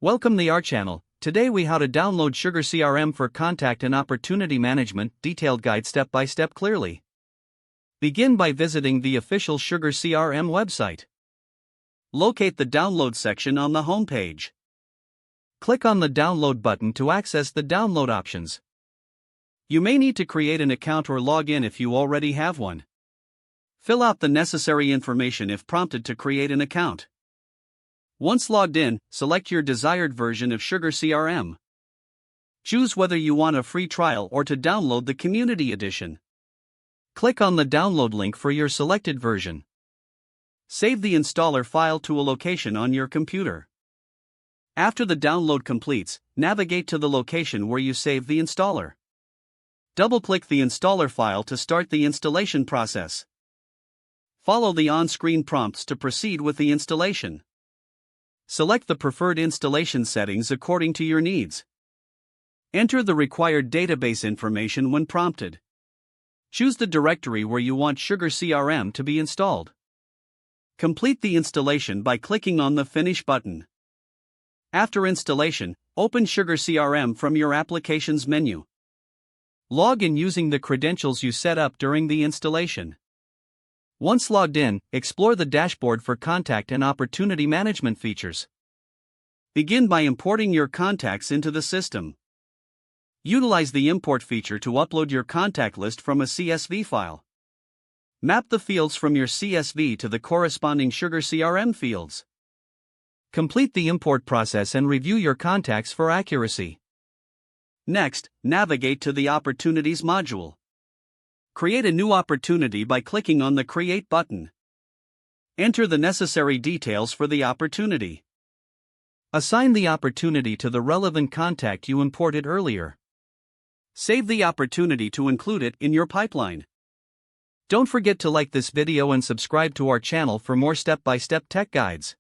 Welcome to our channel. Today we how to download SugarCRM for contact and opportunity management, detailed guide step by step clearly. Begin by visiting the official SugarCRM website. Locate the download section on the home page. Click on the download button to access the download options. You may need to create an account or log in if you already have one. Fill out the necessary information if prompted to create an account. Once logged in, select your desired version of SugarCRM. Choose whether you want a free trial or to download the Community Edition. Click on the download link for your selected version. Save the installer file to a location on your computer. After the download completes, navigate to the location where you save the installer. Double-click the installer file to start the installation process. Follow the on-screen prompts to proceed with the installation. Select the preferred installation settings according to your needs. Enter the required database information when prompted. Choose the directory where you want SugarCRM to be installed. Complete the installation by clicking on the Finish button. After installation, open SugarCRM from your Applications menu. Log in using the credentials you set up during the installation. Once logged in, explore the dashboard for contact and opportunity management features. Begin by importing your contacts into the system. Utilize the import feature to upload your contact list from a CSV file. Map the fields from your CSV to the corresponding SugarCRM fields. Complete the import process and review your contacts for accuracy. Next, navigate to the Opportunities module. Create a new opportunity by clicking on the Create button. Enter the necessary details for the opportunity. Assign the opportunity to the relevant contact you imported earlier. Save the opportunity to include it in your pipeline. Don't forget to like this video and subscribe to our channel for more step-by-step tech guides.